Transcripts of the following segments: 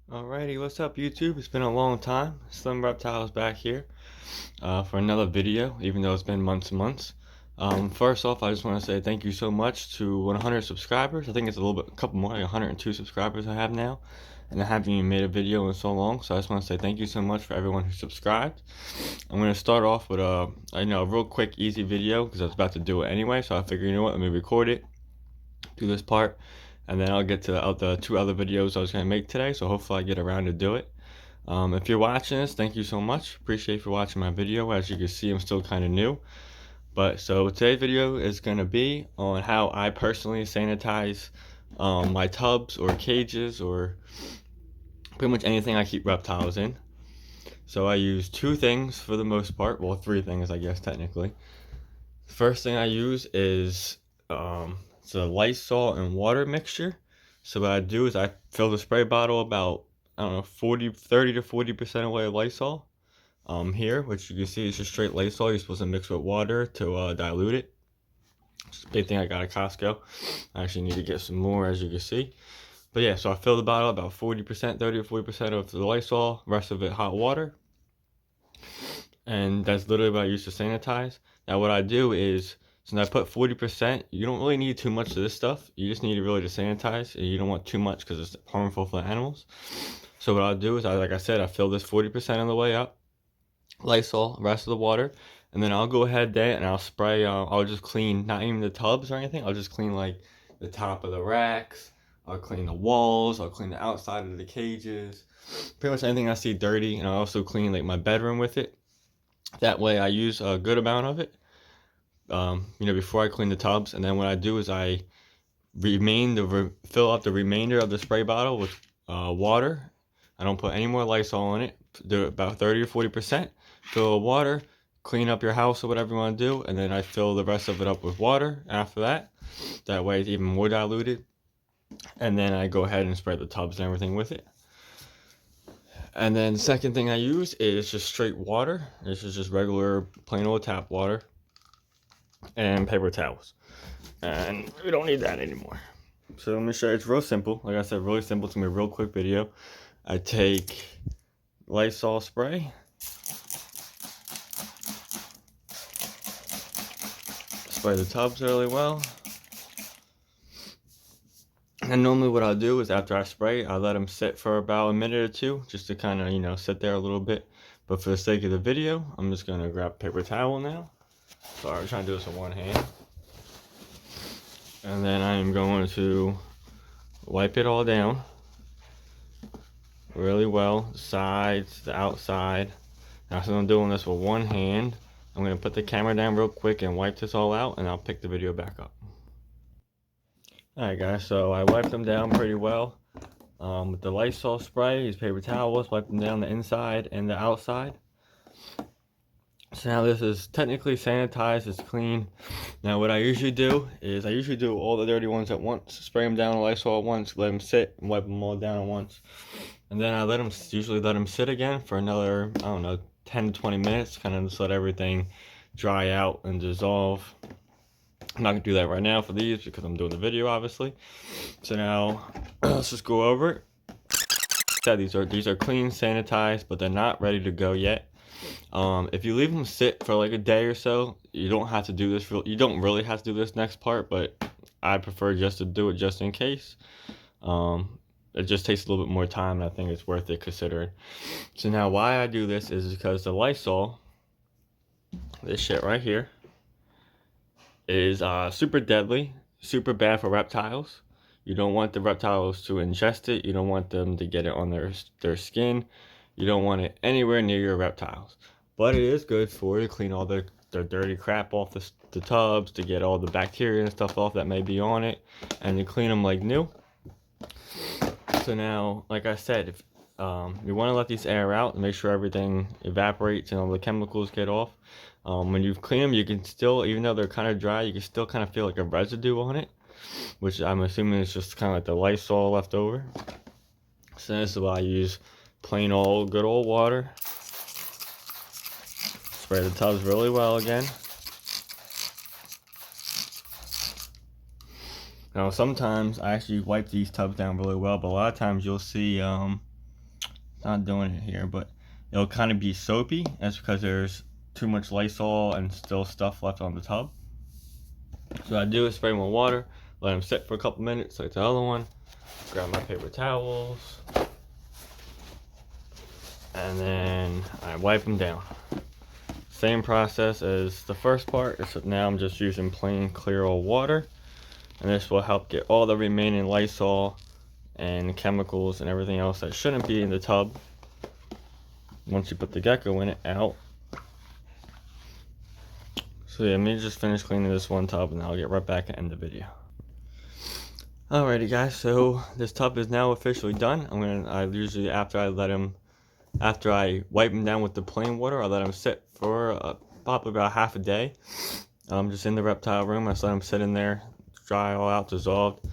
Alrighty, what's up YouTube? It's been a long time. Slim Reptiles back here for another video, even though it's been months and months. First off, I just want to say thank you so much to 100 subscribers. I think it's a couple more, like 102 subscribers I have now. And I haven't even made a video in so long, so I just want to say thank you so much for everyone who subscribed. I'm going to start off with a real quick, easy video because I was about to do it anyway, so I figured, you know what, let me record it, do this part, and then I'll get to the two other videos I was going to make today, so hopefully I get around to do it. If you're watching this, thank you so much. Appreciate you for watching my video. As you can see, I'm still kind of new. But so today's video is going to be on how I personally sanitize my tubs or cages or pretty much anything I keep reptiles in. So I use two things for the most part. Well, three things, I guess, technically. First thing I use is it's a Lysol and water mixture. So what I do is I fill the spray bottle about, I don't know, 30 to 40% away of Lysol. Here, which you can see is just straight Lysol. You're supposed to mix with water to dilute it. It's a big thing I got at Costco. I actually need to get some more, as you can see. But yeah, so I fill the bottle about 40%, 30 to 40% of the Lysol, rest of it hot water. And that's literally what I use to sanitize. Now what I do is, since I put 40%, you don't really need too much of this stuff. You just need it really to sanitize. And you don't want too much because it's harmful for the animals. So what I'll do is, like I said, I fill this 40% on the way up. Lysol, rest of the water. And then I'll go ahead there and I'll spray, I'll just clean, not even the tubs or anything. I'll just clean like the top of the racks. I'll clean the walls. I'll clean the outside of the cages. Pretty much anything I see dirty. And I'll also clean like my bedroom with it. That way I use a good amount of it, before I clean the tubs. And then what I do is I fill up the remainder of the spray bottle with water. I don't put any more Lysol in it. Do about 30 or 40%. Fill with water, clean up your house or whatever you want to do, and then I fill the rest of it up with water after that. That way it's even more diluted. And then I go ahead and spray the tubs and everything with it. And then the second thing I use is just straight water. This is just regular plain old tap water and paper towels. And we don't need that anymore. So let me show you. It's real simple. Like I said, really simple. It's gonna be a real quick video. I take Lysol spray, spray the tubs really well. And normally what I'll do is after I spray, I'll let them sit for about a minute or two, just to kind of, sit there a little bit. But for the sake of the video, I'm just going to grab a paper towel now. Sorry, I'm trying to do this with one hand. And then I am going to wipe it all down really well, the sides, the outside. Now, since I'm doing this with one hand, I'm going to put the camera down real quick and wipe this all out, and I'll pick the video back up. Alright guys, so I wiped them down pretty well with the Lysol spray, these paper towels, wipe them down the inside and the outside. So now this is technically sanitized, it's clean. Now what I usually do is I usually do all the dirty ones at once, spray them down with Lysol at once, let them sit, and wipe them all down at once. And then I usually let them sit again for another, I don't know, 10 to 20 minutes, kind of just let everything dry out and dissolve. I'm not gonna do that right now for these because I'm doing the video, obviously. So now let's just go over it. These are clean, sanitized, but they're not ready to go yet. If you leave them sit for like a day or so, you don't have to do this. You don't really have to do this next part, but I prefer just to do it just in case. It just takes a little bit more time, and I think it's worth it considering. So now why I do this is because the Lysol, this shit right here, is super deadly, super bad for reptiles. You don't want the reptiles to ingest it. You don't want them to get it on their skin. You don't want it anywhere near your reptiles. But it is good for you to clean all their dirty crap off the tubs, to get all the bacteria and stuff off that may be on it, and to clean them like new. So now, like I said, if you want to let these air out and make sure everything evaporates and all the chemicals get off. When you clean them, you can still, even though they're kind of dry, you can still kind of feel like a residue on it, which I'm assuming is just kind of like the Lysol left over. So this is why I use plain old, good old water. Spray the tubs really well again. Now sometimes I actually wipe these tubs down really well, but a lot of times you'll see not doing it here, but it'll kind of be soapy. That's because there's too much Lysol and still stuff left on the tub. So what I do is spray them with water, let them sit for a couple minutes like the other one, grab my paper towels, and then I wipe them down. Same process as the first part, except now I'm just using plain clear old water, and this will help get all the remaining Lysol and chemicals and everything else that shouldn't be in the tub once you put the gecko in it out. So yeah, let me just finish cleaning this one tub and I'll get right back and end the video. Alrighty guys, so this tub is now officially done. I usually after I wipe them down with the plain water, I let them sit for probably about half a day. Just in the reptile room, I just let them sit in there, dry all out, dissolved.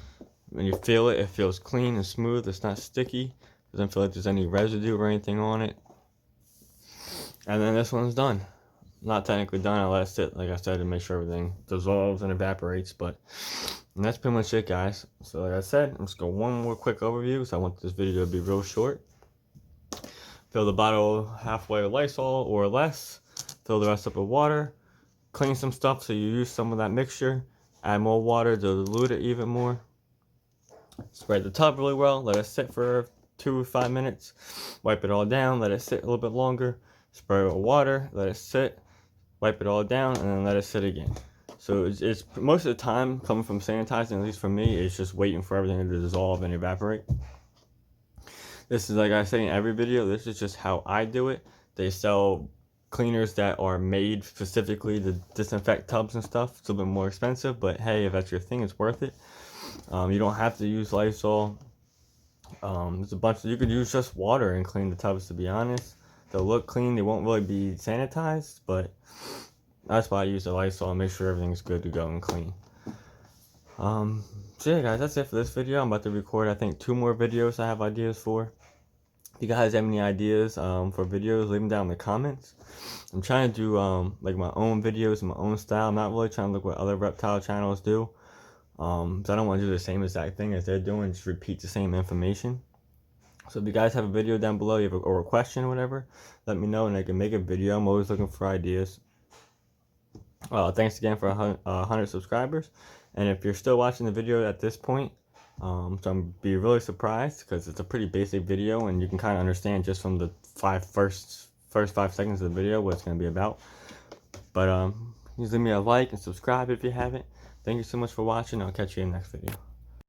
When you feel it, it feels clean and smooth. It's not sticky. Doesn't feel like there's any residue or anything on it. And then this one's done. Not technically done. I let it sit, like I said, to make sure everything dissolves and evaporates. And that's pretty much it, guys. So like I said, I'm just going to go one more quick overview because I want this video to be real short. Fill the bottle halfway with Lysol or less. Fill the rest up with water. Clean some stuff so you use some of that mixture. Add more water to dilute it even more. Spray the tub really well. Let it sit for 2 or 5 minutes. Wipe it all down. Let it sit a little bit longer. Spray with water. Let it sit. Wipe it all down and then let it sit again. So it's most of the time coming from sanitizing, at least for me, it's just waiting for everything to dissolve and evaporate. This is like I say in every video, this is just how I do it. They sell cleaners that are made specifically to disinfect tubs and stuff. It's a little bit more expensive, but hey, if that's your thing, it's worth it. You don't have to use Lysol. There's a bunch you could use just water and clean the tubs, to be honest. They'll look clean, they won't really be sanitized, but that's why I use the Lysol and make sure everything's good to go and clean. So yeah guys, that's it for this video. I'm about to record I think 2 more videos I have ideas for. If you guys have any ideas for videos, leave them down in the comments. I'm trying to do like my own videos in my own style. I'm not really trying to look what other reptile channels do. So I don't want to do the same exact thing as they're doing, just repeat the same information. So if you guys have a video down below, you have or a question or whatever, let me know and I can make a video. I'm always looking for ideas. Thanks again for 100 subscribers. And if you're still watching the video at this point, so I'm be really surprised because it's a pretty basic video and you can kind of understand just from the first 5 seconds of the video what it's going to be about. But just leave me a like and subscribe if you haven't. Thank you so much for watching. I'll catch you in the next video.